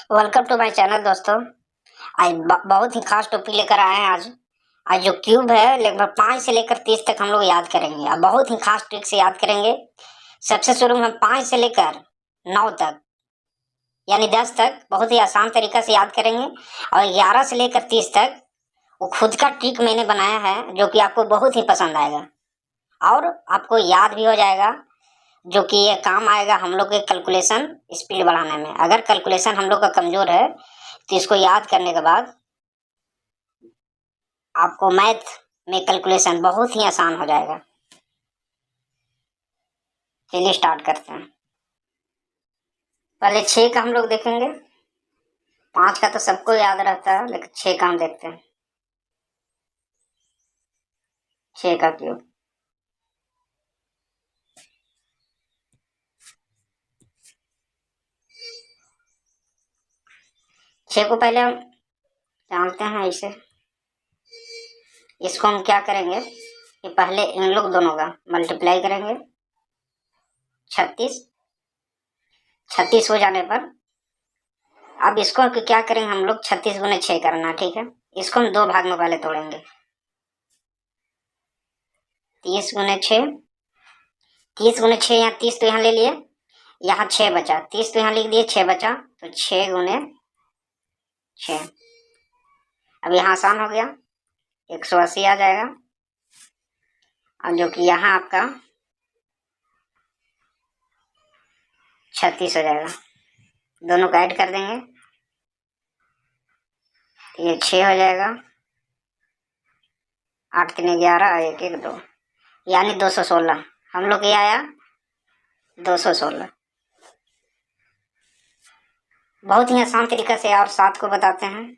Welcome to my channel दोस्तों। आज बहुत ही खास टॉपिक लेकर आए हैं। आज जो क्यूब है लगभग 5 से लेकर 30 तक हम लोग याद करेंगे। अब बहुत ही खास ट्रिक से याद करेंगे। सबसे शुरू में हम 5 से लेकर 9 तक यानी 10 तक बहुत ही आसान तरीका से याद करेंगे, और 11 से लेकर 30 तक वो खुद का ट्रिक मैंने बनाया है जो कि आपको बहुत ही पसंद आएगा और आपको याद भी हो जाएगा, जो कि ये काम आएगा हम लोग के कैलकुलेशन स्पीड बढ़ाने में। अगर कैलकुलेशन हम लोग का कमजोर है तो इसको याद करने के बाद आपको मैथ में कैलकुलेशन बहुत ही आसान हो जाएगा। चलिए स्टार्ट करते हैं। पहले 6 का हम लोग देखेंगे। 5 का तो सबको याद रहता है, लेकिन 6 का हम देखते हैं। 6 का क्यूब। छह को पहले हम जानते हैं ऐसे। इसको हम क्या करेंगे कि पहले इन लोग दोनों का मल्टीप्लाई करेंगे। 36 हो जाने पर अब इसको क्या करेंगे हम लोग, 36 गुने 6 करना। ठीक है, इसको हम 2 भाग में पहले तोड़ेंगे। 30 गुने 6, 30 गुने 6, यहाँ 30 तो यहाँ ले लिए, यहाँ 6 बचा। 30 तो यहाँ लिख दिए, 6 बचा, तो 6 गुने 6। अब यहाँ आसान हो गया, 180 आ जाएगा। और जो कि यहाँ आपका 36 हो जाएगा। दोनों को ऐड कर देंगे, ये 6 हो जाएगा। 8 3 11, 1 1 2, यानी 216 हम लोग ये आया 216। बहुत ही आसान तरीका से और 7 को बताते हैं।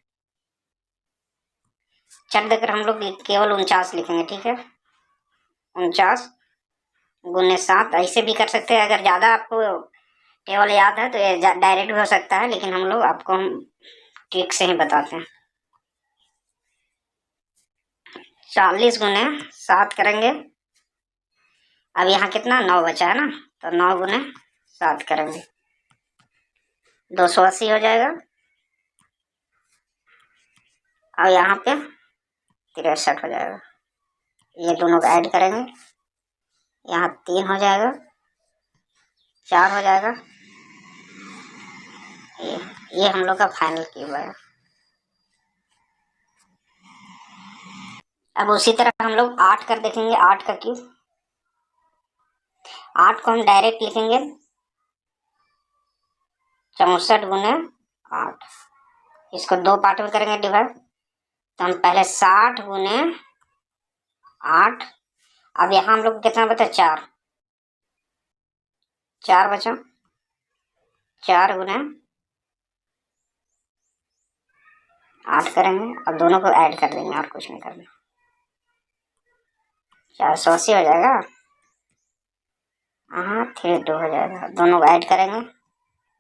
चट देकर हम लोग केवल 49 लिखेंगे। ठीक है, 49 गुने 7 ऐसे भी कर सकते हैं। अगर ज़्यादा आपको टेबल याद है तो ये डायरेक्ट भी हो सकता है, लेकिन हम लोग आपको हम ट्रिक से ही बताते हैं। 40 गुने 7 करेंगे। अब यहाँ कितना 9 बचा है ना, तो 9 गुने 7 करेंगे, 280 हो जाएगा। और यहाँ पे 63 हो जाएगा। ये दोनों को ऐड करेंगे, यहाँ 3 हो जाएगा, 4 हो जाएगा। ये हम लोग का फाइनल क्यूब है। अब उसी तरह हम लोग 8 कर देखेंगे। 8 का क्यूब। 8 को हम डायरेक्ट लिखेंगे 64 गुने 8। इसको 2 पार्ट में करेंगे डिवाइड, तो हम पहले 60 गुने 8। अब यहाँ हम लोग कितना बचा, 4 बचा। 4 गुने 8 करेंगे, अब दोनों को ऐड कर देंगे और कुछ नहीं करना। 480 हो जाएगा। हाँ 32 हो जाएगा। दोनों को ऐड करेंगे,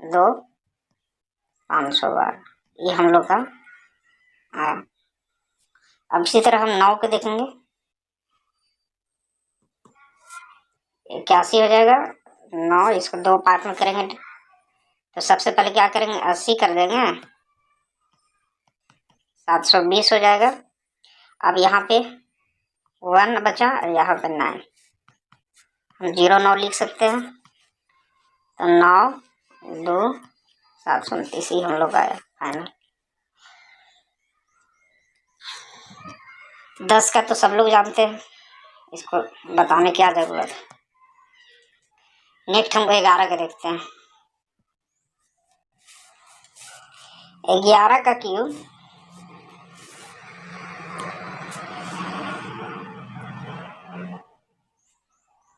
2 512। ये हम लोग का आया। अब इसी तरह हम 9 को देखेंगे। 81 हो जाएगा। 9 इसको 2 पार्ट में करेंगे, तो सबसे पहले क्या करेंगे, 80 कर देंगे, 720 हो जाएगा। अब यहाँ पे 1 बचा और यहाँ पे 9, हम 0 9 लिख सकते हैं, तो 9 2 729 ही हम लोग आया फाइनल। 10 का तो सब लोग जानते हैं, इसको बताने की क्या जरूरत है। नेक्स्ट हम 11 का देखते हैं। 11 का क्यूब।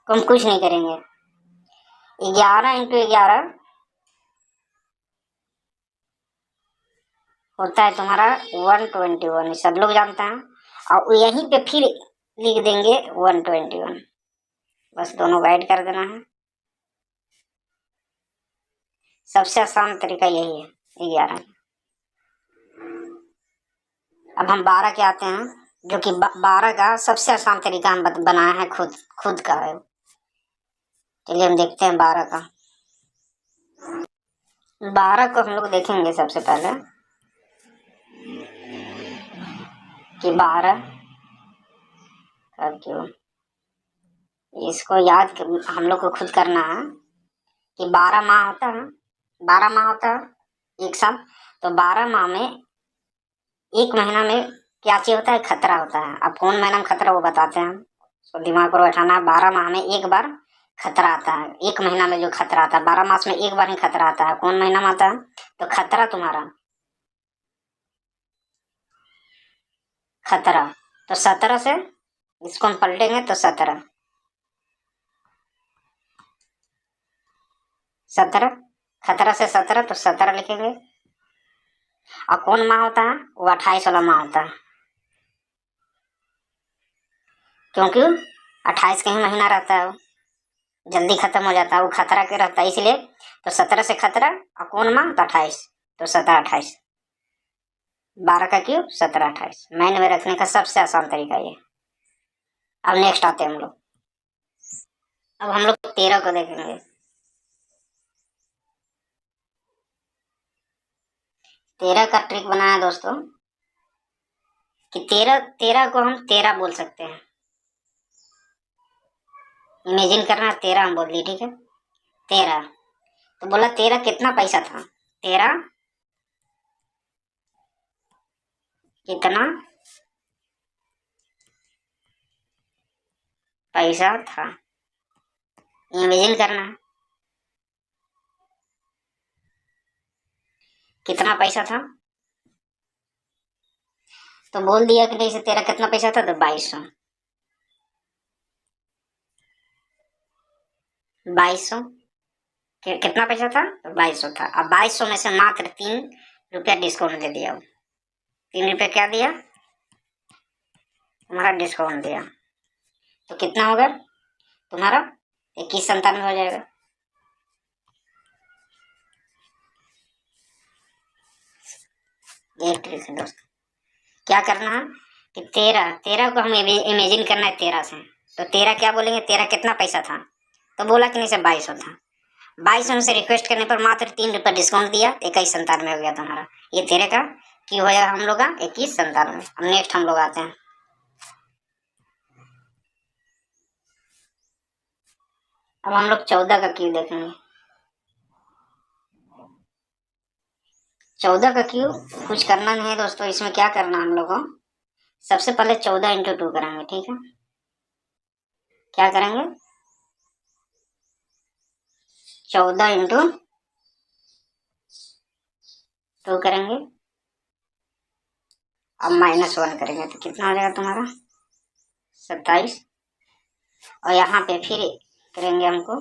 हम कुछ नहीं करेंगे, 11 इंटू 11 होता है तुम्हारा 121, सब लोग जानते हैं। और यहीं पे फिर लिख देंगे 121, बस दोनों को ऐड कर देना है। सबसे आसान तरीका यही है 11। अब हम 12 के आते हैं, जो कि 12 का सबसे आसान तरीका हम बनाया है, खुद का है। चलिए हम देखते हैं 12 का। 12 को हम लोग देखेंगे सबसे पहले कि 12 का क्यूब। इसको हम लोग को खुद करना है कि 12 माह होता है, 12 माह होता है एक साल। तो 12 माह में एक महीना में क्या चीज होता है, खतरा होता है। अब कौन महीना में खतरा वो बताते हैं, तो दिमाग पर बैठाना है। 12 माह में एक बार खतरा आता है, एक महीना में जो खतरा आता है, 12 मास में एक बार ही खतरा आता है। कौन महीना में आता है? तो खतरा तुम्हारा खतरा, तो 17 से इसको हम पलटेंगे तो 17 खतरा से 17, तो 17 लिखेंगे। और कौन माह होता है? वो 28 वाला माह होता है, क्योंकि 28 का ही महीना रहता है, जल्दी खत्म हो जाता है, वो खतरा के रहता है इसलिए। तो 17 से खतरा और कौन माह? तो 28, तो 17 28, 12 का क्यूब 17 28। माइंड में रखने का सबसे आसान तरीका ये। अब नेक्स्ट आते हैं हम लोग। अब हम लोग 13 को देखेंगे। 13 का ट्रिक बनाया दोस्तों कि 13 को हम 13 बोल सकते हैं। इमेजिन करना, 13 हम बोल दिए, ठीक है। 13 तो बोला 13 कितना पैसा था? 13 कितना पैसा था, इमेजिन करना है कितना पैसा था। तो बोल दिया कि नहीं से 13 कितना पैसा था, तो 2200। 2200 कितना पैसा था? तो 2200 था। अब 2200 में से मात्र 3 रुपया डिस्काउंट दे दिया। 3 रुपया क्या दिया? तुम्हारा डिस्काउंट दिया। तो कितना होगा तुम्हारा? 2197 हो जाएगा। एक ट्रिक है दोस्तों, क्या करना है कि 13 को हम इमेजिन करना है 13 से। तो 13 क्या बोलेंगे? 13 कितना पैसा था? तो बोला कि नहीं से 2200 था। 2200 से रिक्वेस्ट करने पर मात्र 3 रुपये डिस्काउंट दिया, 2197 हो गया तुम्हारा। ये 13 का क्यों हो जाएगा हम लोग का 2197। अब नेक्स्ट हम लोग आते हैं। अब हम लोग 14 का क्यों देखेंगे। 14 का क्यों कुछ करना नहीं है दोस्तों। इसमें क्या करना हम लोग को, सबसे पहले 14 इंटू 2 करेंगे, ठीक है। क्या करेंगे? 14 इंटू 2 करेंगे। अब -1 करेंगे तो कितना हो जाएगा तुम्हारा? 27। और यहाँ पे फिर करेंगे, हमको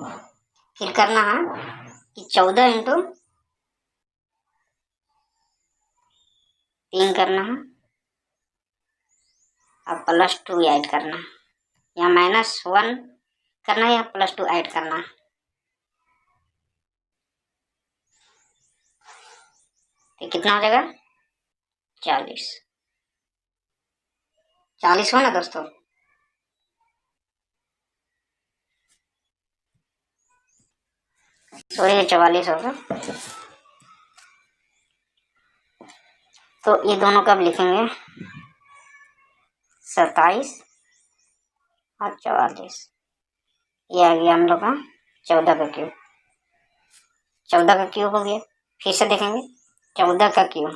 फिर करना है कि 14 इंटू 3 करना है। अब +2 ऐड करना है, या -1 करना है या +2 ऐड करना है। तो कितना हो जाएगा? 40 हो ना दोस्तों। सॉरी, 44 होगा। तो ये दोनों कब लिखेंगे? 27 और 44। ये आ गया हम लोग का 14 का क्यूब। 14 का क्यूब हो गया। फिर से देखेंगे 14 का क्यूब।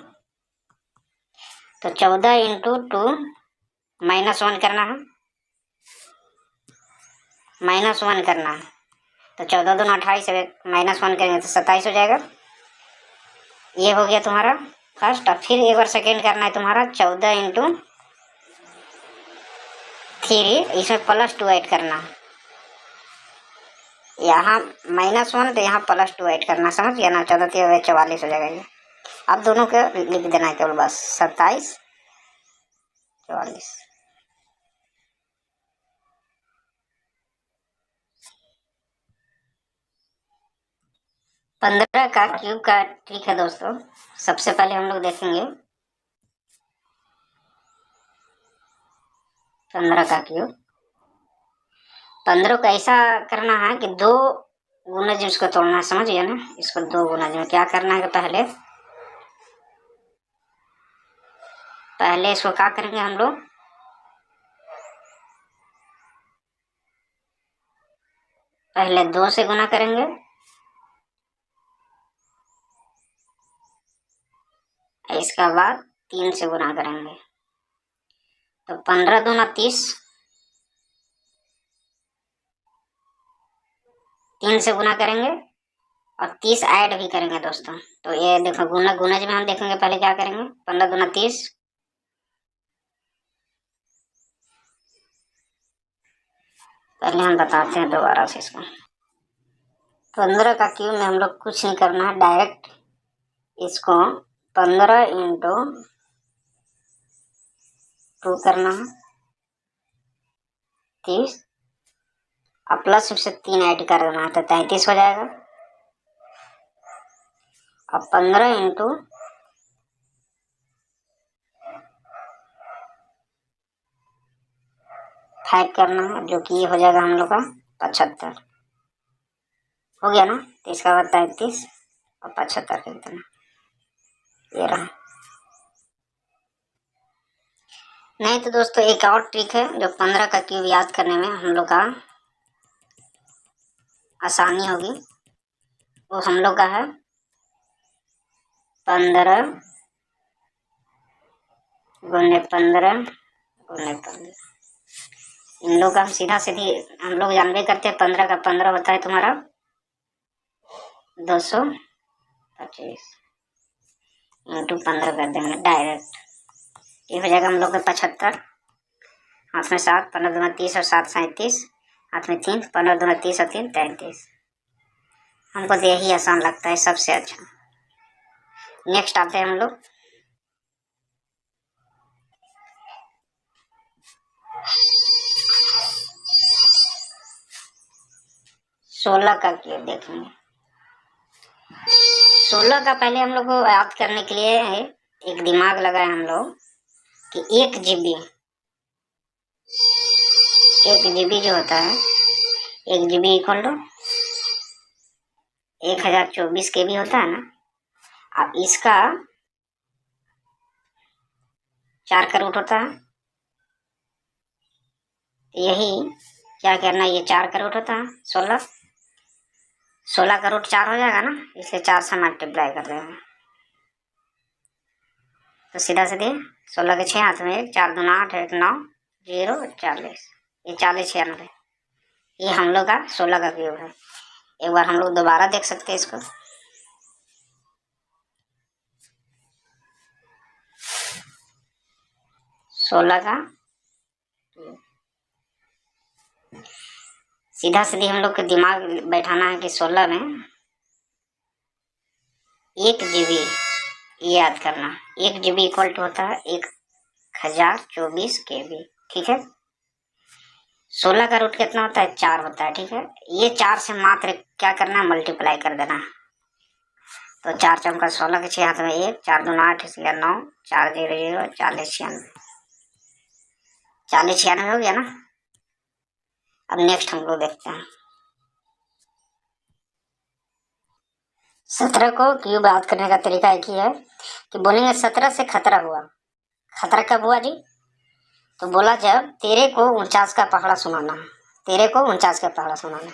तो 14 इंटू 2 -1 करना है, -1 करना है। तो 14 दूनी 28 है, -1 करेंगे तो 27 हो जाएगा। ये हो गया तुम्हारा फर्स्ट। अब फिर एक बार सेकेंड करना है तुम्हारा 14 इंटू 3, इसमें +2 ऐड करना है। यहाँ -1 तो यहाँ +2 ऐड करना, समझ गया ना। 14 3 44 हो जाएगा ये। अब दोनों को लिख देना है केवल बस, 27 44। 15 का क्यूब का ट्रिक है दोस्तों। सबसे पहले हम लोग देखेंगे 15 का क्यूब। 15 को ऐसा करना है कि 2 गुणज इसको तोड़ना है, समझिए ना। इसको 2 गुणज में क्या करना है कि पहले इसको क्या करेंगे हम लोग, पहले 2 से गुना करेंगे, इसका बाद 3 से गुना करेंगे। तो 15 दूना 30, 3 से गुना करेंगे और 30 ऐड भी करेंगे दोस्तों। तो ये देखो गुणज में हम देखेंगे पहले क्या करेंगे, 15 दूना 30, पहले हम बताते हैं दोबारा से इसको। 15 का क्यूब में हम लोग कुछ नहीं करना है, डायरेक्ट इसको 15 इंटू 2 करना है 30, और प्लस से 3 ऐड कर देना है तो 33 हो जाएगा। अब 15 इंटू 5 करना है, जो कि ये हो जाएगा हम लोग का 75। हो गया ना। तो इसका बाद 33 और 75 कर देना, ये रहा। नहीं तो दोस्तों एक और ट्रिक है जो 15 का क्यूब याद करने में हम लोग का आसानी होगी, वो हम लोग का है 15 गुने 15 गुने 15। इन लोग का हम सीधा सीधी हम लोग जानबे करते हैं, 15 का 15 होता है तुम्हारा 225 इंटू 15 कर देंगे डायरेक्ट, ये हो जाएगा हम लोग का 75। हाथ में 7, 15 दूना 30 और 7 37, हाथ में 3, 15 दूना 30 और 3 33। हमको तो यही आसान लगता है सबसे अच्छा। नेक्स्ट आते हैं हम लोग 16 का क्यूब देखेंगे। 16 का पहले हम लोग को याद करने के लिए एक दिमाग लगाए हम लोग कि 1 GB जो होता है, 1 GB इक्वल टू 1024 KB होता है ना। अब इसका 4 का रूट होता है, यही क्या करना, ये 4 का रूट होता है 16 का रूट 4 हो जाएगा ना, इसलिए 4 से मल्टीप्लाई कर देंगे। तो सीधा सीधे 16 के 6 हाथ में 1, 4 दूना 8, 1 9 0 40, ये 40 96, ये हम लोग का 16 का क्यूब है। एक बार हम लोग दोबारा देख सकते हैं इसको। सोलह का सीधा सीधी हम लोग के दिमाग बैठाना है कि 16 में 1 GB, ये याद करना 1 GB इक्वल टू होता है 1024 KB, ठीक है। 16 का रूट कितना होता है, 4 होता है, ठीक है। ये 4 से मात्र क्या करना है, मल्टीप्लाई कर देना। तो 4 चौका 16 के 6 हाथ में 1, 4 दूना 8, इसलिए 9, 4 0 0 40 96, 40 96 हो गया ना। अब नेक्स्ट हम लोग देखते हैं 17 को क्यूब याद करने का तरीका एक ही है कि बोलेंगे 17 से खतरा हुआ। खतरा कब हुआ जी, तो बोला जब तेरे को 49 का पहाड़ा सुनाना, तेरे को 49 का पहाड़ा सुनाना।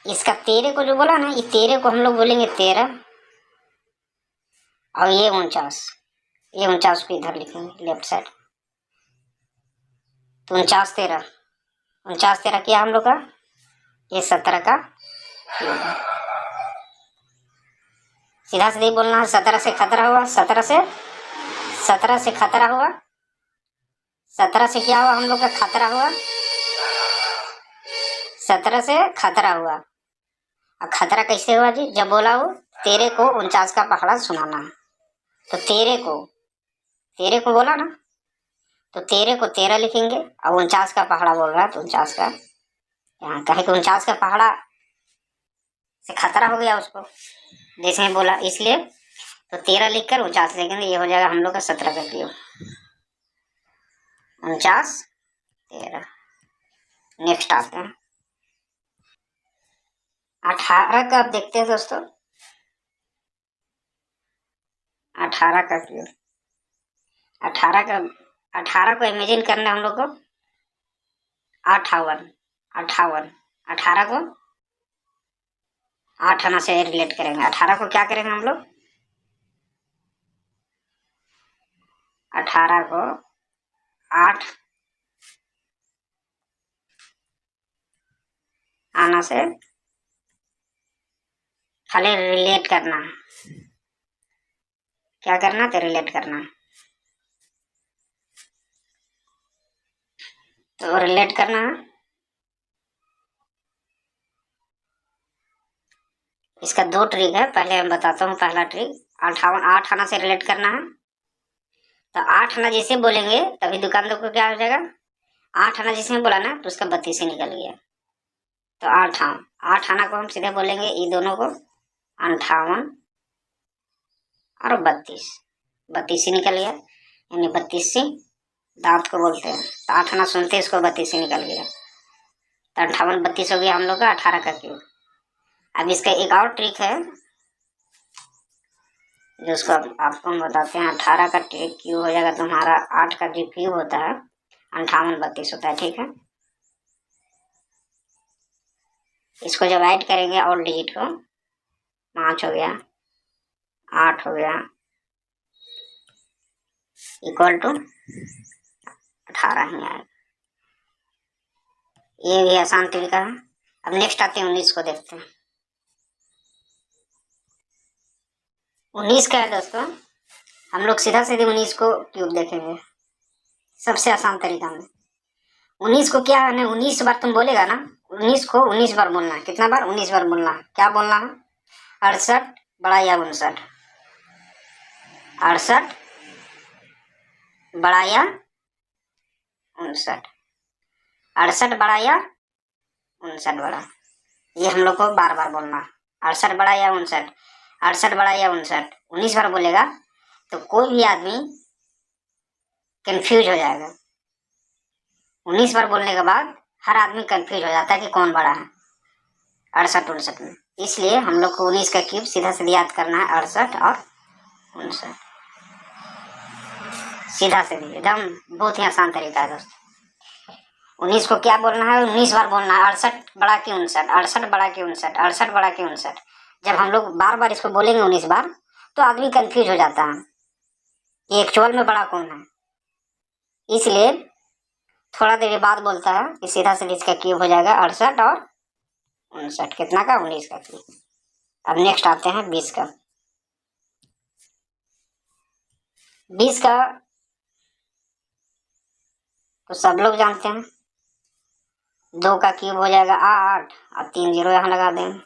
इसका तेरे को जो बोला ना, ये तेरे को हम लोग बोलेंगे 13, और ये 49, ये 49 को इधर लिखेंगे लेफ्ट साइड। तो 49 13, 49 13 किया हम लोग का, ये 17 का क्यूब है। सीधा सीधे बोलना है 17 से खतरा हुआ, 17 से खतरा हुआ, 17 से क्या हुआ हम लोग का, खतरा हुआ, 17 से खतरा हुआ। और खतरा कैसे हुआ जी, जब बोला वो तेरे को 49 का पहाड़ा सुनाना, तो तेरे को बोला ना, तो तेरे को 13 लिखेंगे, और 49 का पहाड़ा बोल रहा है तो 49 का यहाँ कहे कि 49 का पहाड़ा से खतरा हो गया उसको, जैसे ही बोला, इसलिए तो 13 लिखकर 49 लिखेंगे, ये हो जाएगा हम लोग का 17 का क्यूब, 49 13। नेक्स्ट आते हैं 18 का आप देखते हैं दोस्तों, 18 का क्यूब, 18 का, 18 को इमेजिन करना है हम लोग को 58, 58, 18 को 8 आना से रिलेट करेंगे। 18 को क्या करेंगे हम लोग, 18 को 8 आना से खाली रिलेट करना, क्या करना, तो रिलेट करना। तो रिलेट करना है, इसका 2 ट्रिक है, पहले हम बताता हूँ। पहला ट्रिक 58, 8 आना से रिलेट करना है। तो 8 आना जैसे बोलेंगे तभी दुकानदार को क्या हो जाएगा, 8 आना जैसे बोला ना तो उसका 32 ही निकल गया। तो 8 आना को हम सीधे बोलेंगे ये दोनों को 58 और 32, 32 ही निकल गया, यानी 32 से दांत को बोलते हैं। तो 8 आना सुनते इसको 32 ही निकल गया। तो 58, 32 हो गया हम लोग का 18 का क्यूब। अब इसका एक और ट्रिक है जो उसको आपको हम बताते हैं। 18 का क्यूब हो जाएगा तुम्हारा 8 का जो क्यूब होता है 58, 32 होता है, ठीक है। इसको जब ऐड करेंगे और डिजिट को, 5 हो गया, 8 हो गया, इक्वल टू 18 ही आएगा। ये भी आसान तरीका है। अब नेक्स्ट आते हैं 19 को देखते हैं। 19 का है दोस्तों, हम लोग सीधा सीधे 19 को क्यूब देखेंगे सबसे आसान तरीका में। 19 को क्या है, 19 बार तुम बोलेगा ना, 19 को 19 बार बोलना है। कितना बार, 19 बार बोलना है। क्या बोलना है, 68 बड़ा या 59, 68 बड़ा या 59, 68 बड़ा या 59 बड़ा, ये हम लोग को बार बार बोलना। 68 बड़ा या 59, 68 बड़ा या 59, 19 बार बोलेगा तो कोई भी आदमी कंफ्यूज हो जाएगा। 19 बार बोलने के बाद हर आदमी कंफ्यूज हो जाता है कि कौन बड़ा है 68, 59 में। इसलिए हम लोग को 19 का क्यूब सीधा सीधा याद करना है 68 और 59, सीधा सीधा एकदम बहुत ही आसान तरीका है दोस्तों। 19 को क्या बोलना है, 19 बार बोलना है। 68 बड़ा की 59, 68 बड़ा की 59, 68 बड़ा की 59। जब हम लोग बार बार इसको बोलेंगे 19 बार तो आदमी कंफ्यूज हो जाता है कि एक्चुअल में बड़ा कौन है। इसलिए थोड़ा देर बाद बोलता है कि सीधा सीधा इसका क्यूब हो जाएगा 68 और 59। कितना का, 19 का क्यूब। अब नेक्स्ट आते हैं 20 का। 20 का तो सब लोग जानते हैं, 2 का क्यूब हो जाएगा 8 और 3 जीरो यहाँ लगा देंगे।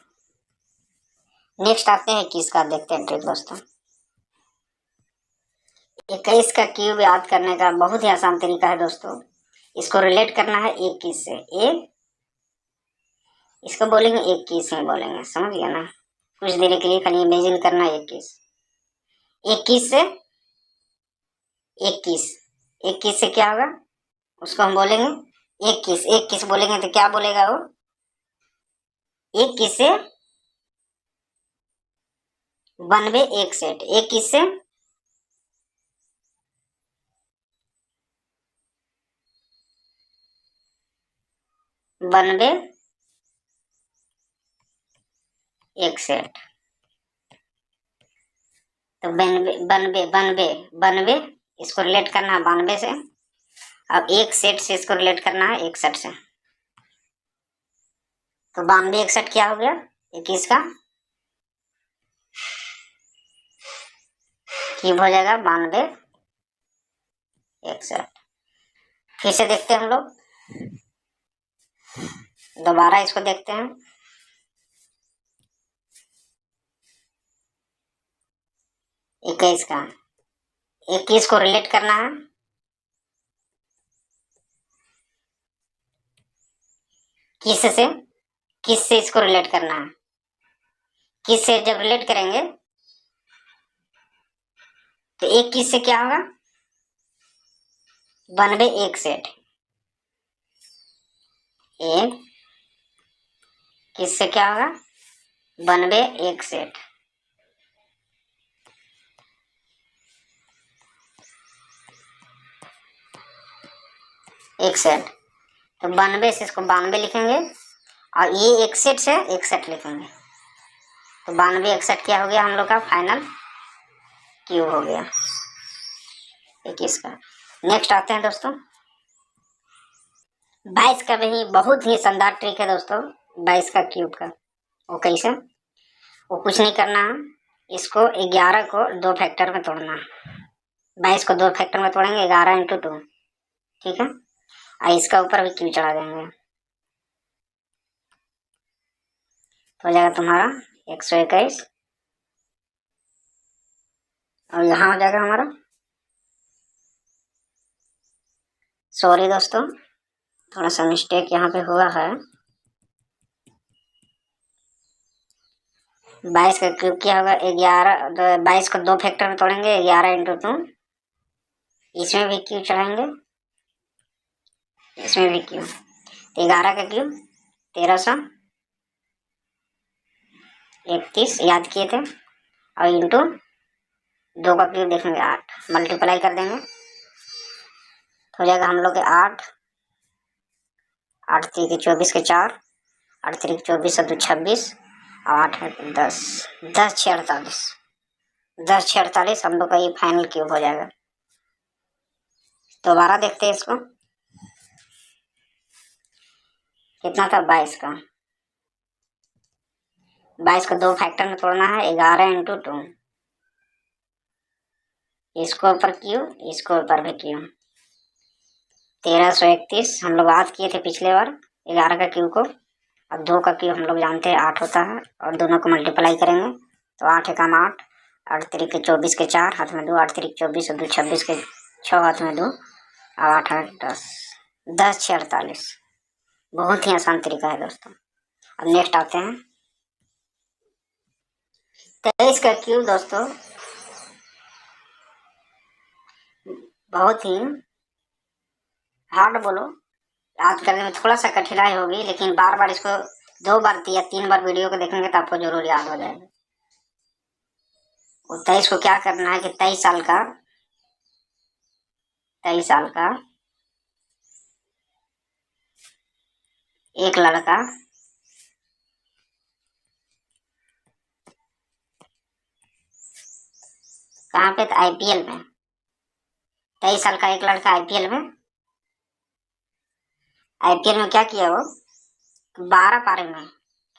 नेक्स्ट आते हैं 21 का, देखते हैं ट्रिक दोस्तों। 21 का क्यूब याद करने का बहुत ही आसान तरीका है दोस्तों। इसको रिलेट करना है 21 से। इसको बोलेंगे 21 में बोलेंगे, समझ गया ना। कुछ देर के लिए खाली इमेजिन करना है 21, 21 से 21, 21 से क्या होगा, उसको हम बोलेंगे 21, 21 बोलेंगे तो क्या बोलेगा वो, 21 से 92 एक सेट, 21 से 92 एक सेट। तो 92 इसको रिलेट करना है 92 से। अब एक सेट से इसको रिलेट करना है 61 से। तो 92 61 क्या हो गया, 21 का क्यूब हो जाएगा 92 61। फिर से देखते हैं हम लोग, दोबारा इसको देखते हैं। 21 का, 21 को रिलेट करना है किस से इसको रिलेट करना है। किस से जब रिलेट करेंगे तो 21 से क्या होगा, 92 एक सेट, एक किस से क्या होगा 92 एक सेट। एक सेट, तो 92 से इसको 92 लिखेंगे, और ये एक सेट से एक सेट लिखेंगे, तो 92 एक सेट क्या हो गया हम लोग का फाइनल क्यूब हो गया 21 का। नेक्स्ट आते हैं दोस्तों 22 का भी बहुत ही शानदार ट्रिक है दोस्तों 22 का क्यूब का। वो कैसे? वो कुछ नहीं करना है, इसको 11 को 2 फैक्टर में तोड़ना। 22 को 2 फैक्टर में तोड़ेंगे 11 इंटू 2, ठीक है। और इसका ऊपर भी क्यूब चढ़ा देंगे, तो हो जाएगा तुम्हारा 121, और यहाँ हो जाएगा हमारा, सॉरी दोस्तों थोड़ा सा मिस्टेक यहाँ पे हुआ है। 22 का क्यूब क्या होगा 11, 22 को 2 फैक्टर में तोड़ेंगे 11 इंटू 2, इसमें भी क्यूब चढ़ाएंगे, इसमें भी क्यूब, तो 11 का क्यूब 1331 याद किए थे, और इंटू 2 का क्यूब देखेंगे 8, मल्टीप्लाई कर देंगे, तो हो जाएगा हम लोग के 8 8 3 24 के 4, 8 3 24 और 2 26, और 8 है 10, 10 6 48, 10 6 48 हम लोग का ये फाइनल क्यूब हो जाएगा। दोबारा देखते हैं इसको, कितना था 22 का, 22 को 2 फैक्टर में तोड़ना है 11 इंटू 2, इसको ऊपर क्यूब, इसको ऊपर भी क्यूब, 1331 हम लोग बात किए थे पिछले बार 11 का क्यूब को, अब 2 का क्यूब हम लोग जानते हैं 8 होता है, और दोनों को मल्टीप्लाई करेंगे तो 8 एकम 8, 8 3 के 24 के 4 हाथ में 2, 8 3 24 और 2 26 के 6 हाथ में 2, और 8 8 10, 10 6 48। बहुत ही आसान तरीका है दोस्तों। अब नेक्स्ट आते हैं 23 का क्यूब दोस्तों, बहुत ही हार्ड बोलो, याद करने में थोड़ा सा कठिनाई होगी, लेकिन बार बार इसको 2 बार या 3 बार वीडियो को देखेंगे तो आपको जरूर याद हो जाएगा। 23 को क्या करना है कि 23 साल का एक लड़का कहाँ पे था? आईपीएल में। 23 साल का एक लड़का आईपीएल में क्या किया वो 12 पारी में,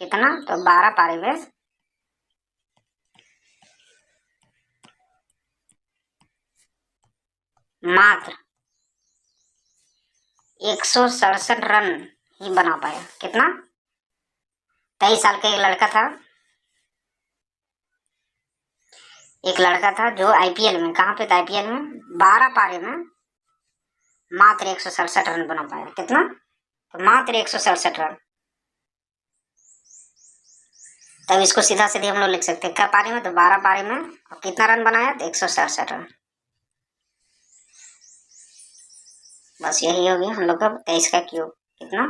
कितना तो 12 पारी में मात्र 167 रन ही बना पाया। कितना? 23 साल का एक लड़का था जो आईपीएल में, कहाँ पे था आईपीएल में 12 पारी में मात्र 167 रन बना पाया। कितना? तो मात्र 167 रन। तब इसको सीधा सीधे हम लोग लिख सकते हैं क्या पारी में, तो 12 पारी में, और कितना रन बनाया तो 167 रन। बस यही हो गया हम लोग का 23 का क्यूब। कितना?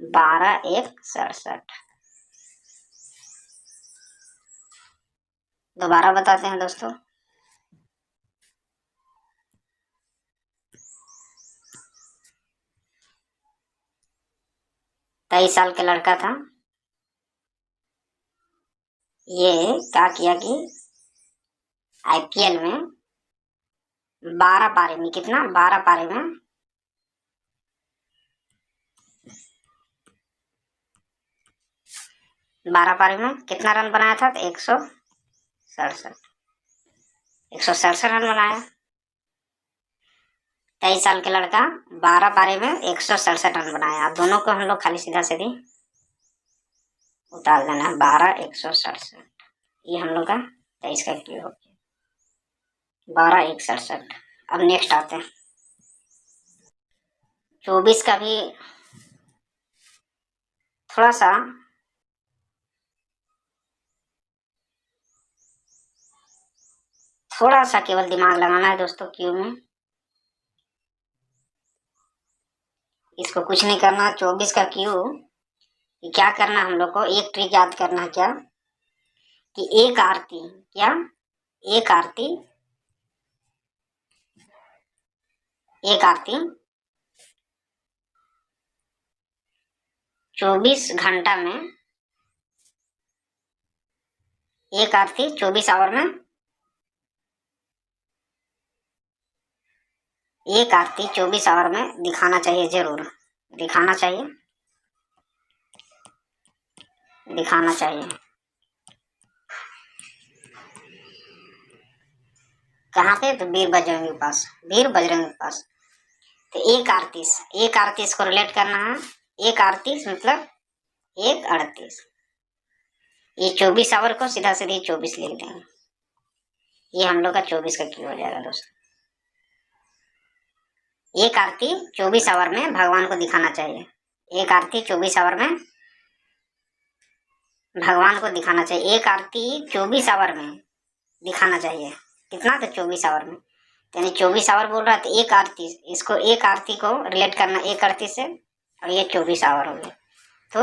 12 1 67। दोबारा बताते हैं दोस्तों, तेईस साल का लड़का था, ये क्या किया कि आईपीएल में 12 पारी में, कितना 12 पारी में 12 पारी में कितना रन बनाया था तो 167 रन बनाया। 23 साल के लड़का 12 पारी में 167 रन बनाया। दोनों को हम लोग खाली सीधा सीधी उतार देना है 12 167। ये हम लोग का 23 का क्यों हो गया 12 167। अब नेक्स्ट आते हैं 24 का भी थोड़ा सा केवल दिमाग लगाना है दोस्तों क्यू में। इसको कुछ नहीं करना। 24 का क्यू क्या करना हम लोग को, एक ट्रिक याद करना है। क्या? कि एक आरती, क्या एक आरती, एक आरती 24 घंटा में, एक आरती 24 आवर में, एक आरती 24 आवर में दिखाना चाहिए, जरूर दिखाना चाहिए, दिखाना चाहिए। कहाँ पे? तो वीर बजरंगी के पास, वीर बजरंगी के पास। तो एक आरती, एक आरती को रिलेट करना है, एक आरती मतलब 1:38। ये 24 आवर को सीधा सीधे 24 लिख देंगे। ये हम लोग का 24 का क्यों हो जाएगा दोस्तों। एक आरती 24 आवर में भगवान को दिखाना चाहिए, एक आरती 24 आवर में भगवान को दिखाना चाहिए, एक आरती 24 आवर में दिखाना चाहिए। कितना? तो 24 आवर में, यानी 24 आवर बोल रहा है तो एक आरती, इसको एक आरती को रिलेट करना एक आरती से, और ये 24 आवर हो गया, तो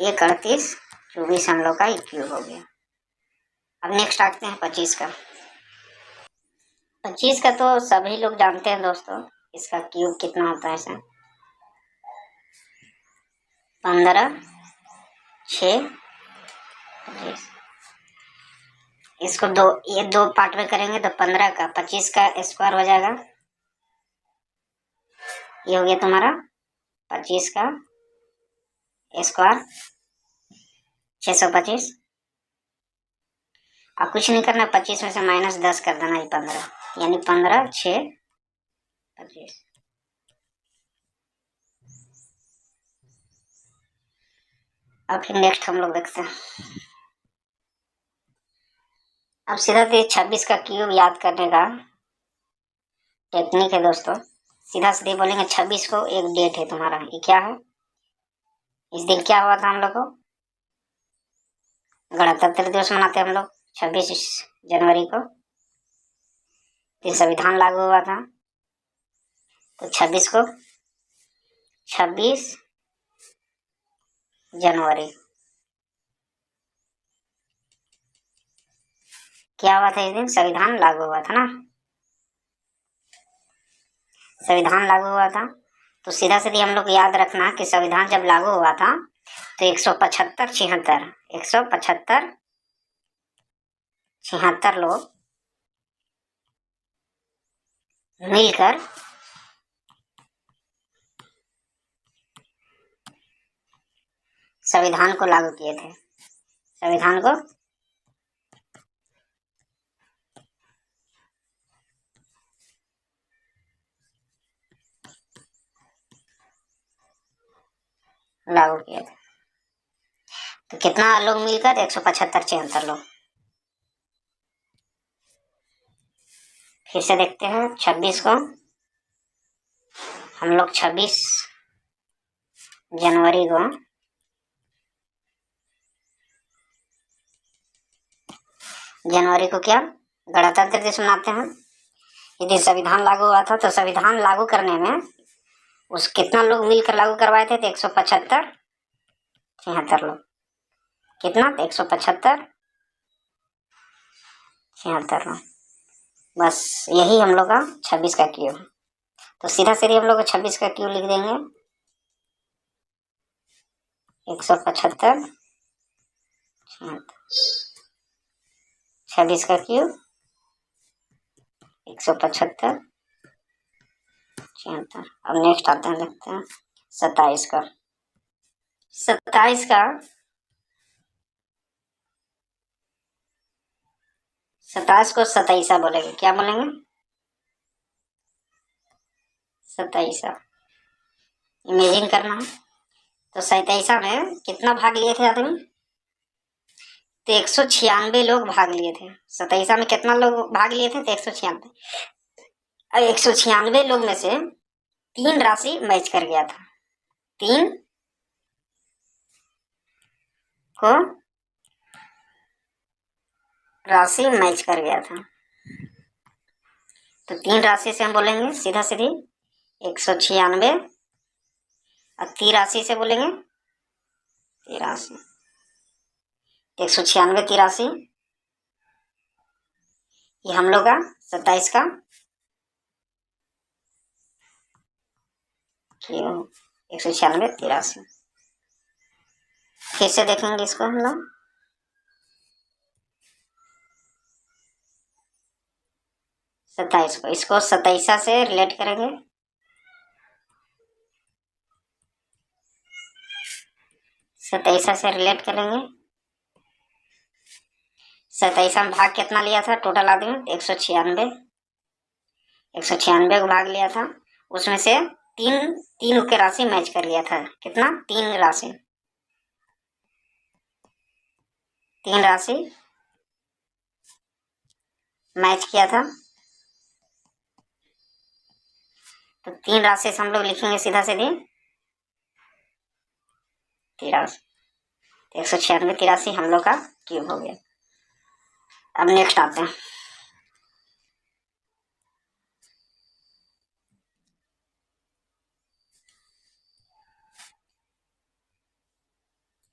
1:38 24 हम लोग का क्यूब हो गया। अब नेक्स्ट आते हैं 25 का। 25 का तो सभी लोग जानते हैं दोस्तों, इसका क्यूब कितना होता है ऐसा, 15 6 25। इसको ये दो पार्ट में करेंगे तो 15 का 25 का स्क्वायर हो जाएगा। ये हो गया तुम्हारा 25 का स्क्वायर 625। अब कुछ नहीं करना, 25 में से -10 कर देना, ये 15, यानी 15 6 25। अब फिर नेक्स्ट हम लोग देखते हैं। अब सीधा से 26 का क्यूब याद करने का टेक्निक है दोस्तों। सीधा सीधे बोलेंगे 26 को, एक डेट है तुम्हारा, ये क्या है? इस दिन क्या हुआ था हम लोग को? गणतंत्र दिवस मनाते हैं हम लोग 26 जनवरी को, फिर संविधान लागू हुआ था। तो 26 को 26 जनवरी क्या हुआ था? इस दिन संविधान लागू हुआ था ना, संविधान लागू हुआ था। तो सीधा सीधी हम लोग याद रखना कि संविधान जब लागू हुआ था तो 175 76 लोग मिलकर संविधान को लागू किए थे, संविधान को लागू किए थे। तो कितना लोग मिलकर? 175 76 लोग। फिर से देखते हैं 26 को हम लोग 26 जनवरी को क्या गणतंत्र दिवस मनाते हैं। यदि संविधान लागू हुआ था तो संविधान लागू करने में उस कितना लोग मिलकर लागू करवाए थे? तो 175 76 लोग। कितना? 175 76 लोग। बस यही हम लोग का 26 का क्यूब। तो सीधा सीधे हम लोग 26 का क्यूब लिख देंगे 175 26 का क्यूब 175 76। अब नेक्स्ट आते हैं, देखते हैं 27 का। 27 का 27 को 27 बोलेंगे। क्या बोलेंगे? 27 इमेजिन करना है। तो 27 में कितना भाग लिए थे आदमी? तो 196 लोग भाग लिए थे। 27 में कितना लोग भाग लिए थे? तो 196। और 196 लोग में से 3 राशि मैच कर गया था, 3 को राशि मैच कर गया था। तो 3 राशि से हम बोलेंगे सीधा सीधी 196, और 3 राशि से बोलेंगे 83। 196 83 ये हम लोग का 27 का क्यूब 196 फिर से देखेंगे इसको हम लोग। सत्ताईस को, इसको 27 से रिलेट करेंगे। सत्ताईस से रिलेट करेंगे। 27 में भाग कितना लिया था टोटल आदमी? 196। 196 को भाग लिया था, उसमें से तीन के राशि मैच कर लिया था। कितना? 3 राशि मैच किया था। तो 3 राशि से हम लोग लिखेंगे सीधा सीधी 83। 196 83 हम लोग का क्यूब हो गया। अब नेक्स्ट आते हैं।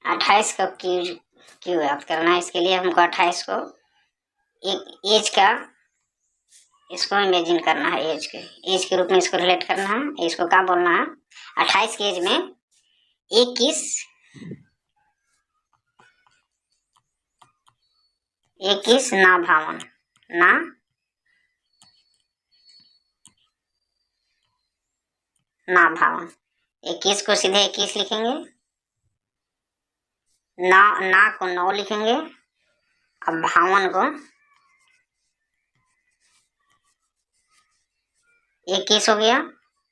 अट्ठाईस का क्यूब याद करना है। इसके लिए हमको 28 को एक एज का, इसको इमेजिन करना है। एज के रूप में इसको रिलेट करना है। इसको क्या बोलना है? 28 के एज में 21 ना भावन, ना भावन। 21 को सीधे 21 लिखेंगे, ना को 9 लिखेंगे। अब भावन को 21 हो गया,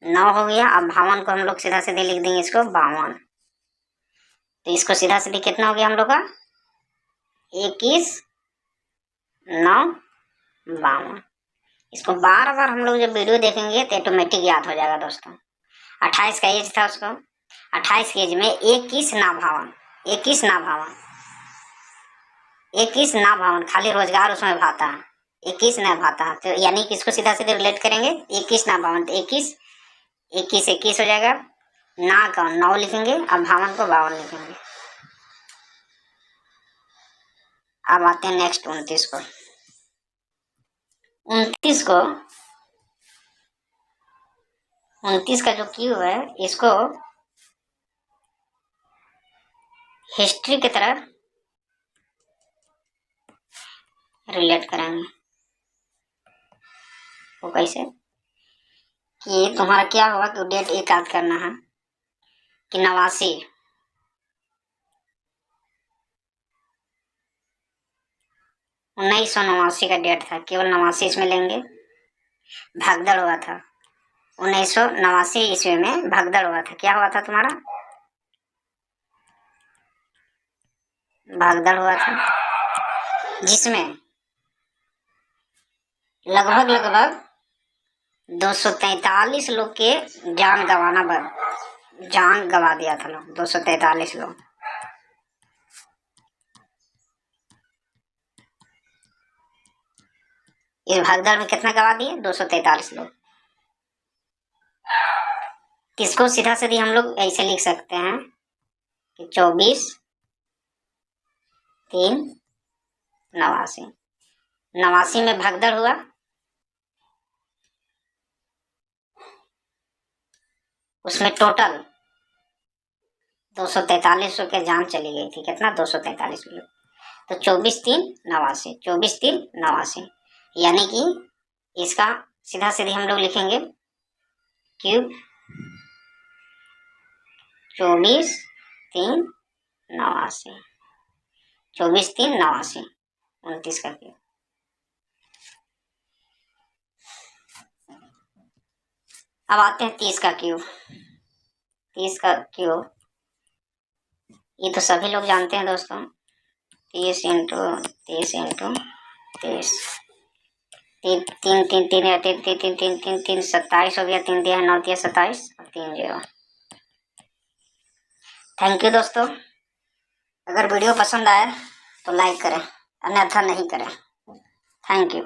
9 हो गया। अब भावन को हम लोग सीधा सीधे लिख देंगे इसको 52। तो इसको सीधा सीधे कितना हो गया हम लोग का? 21 9 52। इसको बार बार हम लोग जब वीडियो देखेंगे तो ऑटोमेटिक याद हो जाएगा दोस्तों। 28 का एज था उसको, 28 के एज में 21 ना भावन, 21 ना भावन, 21 ना भावन, खाली रोजगार उसमें भाता है, 21 ना भाता। तो यानी कि इसको सीधा सीधे रिलेट करेंगे 21 ना भावन। तो 21 हो जाएगा। ना का 9 लिखेंगे, अब भावन को 52 लिखेंगे। अब आते हैं नेक्स्ट 29 को। 29 का जो क्यूब है, इसको हिस्ट्री की तरह रिलेट करेंगे। वो कैसे? कि तुम्हारा क्या हुआ कि डेट एक याद करना है कि 1989 का डेट था। केवल 89 इसमें लेंगे, भागदड़ हुआ था 1989 ईस्वी में। भागदड़ हुआ था। क्या हुआ था तुम्हारा? भागदड़ हुआ था, जिसमें लगभग 243 लोग के जान गवा दिया था लोग, 243 लोग। इस भागदड़ में कितना गवा दिए? 243 लोग। इसको सीधा सीधी हम लोग ऐसे लिख सकते हैं कि 24/3/89। 89 में भागदड़ हुआ, उसमें टोटल 243 लोग के जान चली गई थी। कितना? 243 लोग। तो 24/3/89, 24/3/89, यानी कि इसका सीधा सीधे हम लोग लिखेंगे क्यूब 24/3/89, 24/3/89, 29 का क्यूब। अब आते हैं 30 का क्यूब। 30 का क्यूब ये तो सभी लोग जानते हैं दोस्तों। 30 × 30 × 30, 3 27 हो गया। 3 दिया है 9 दिया 27 और 3 0। थैंक यू दोस्तों। अगर वीडियो पसंद आए तो लाइक करें, अन्यथा नहीं करें। Thank you.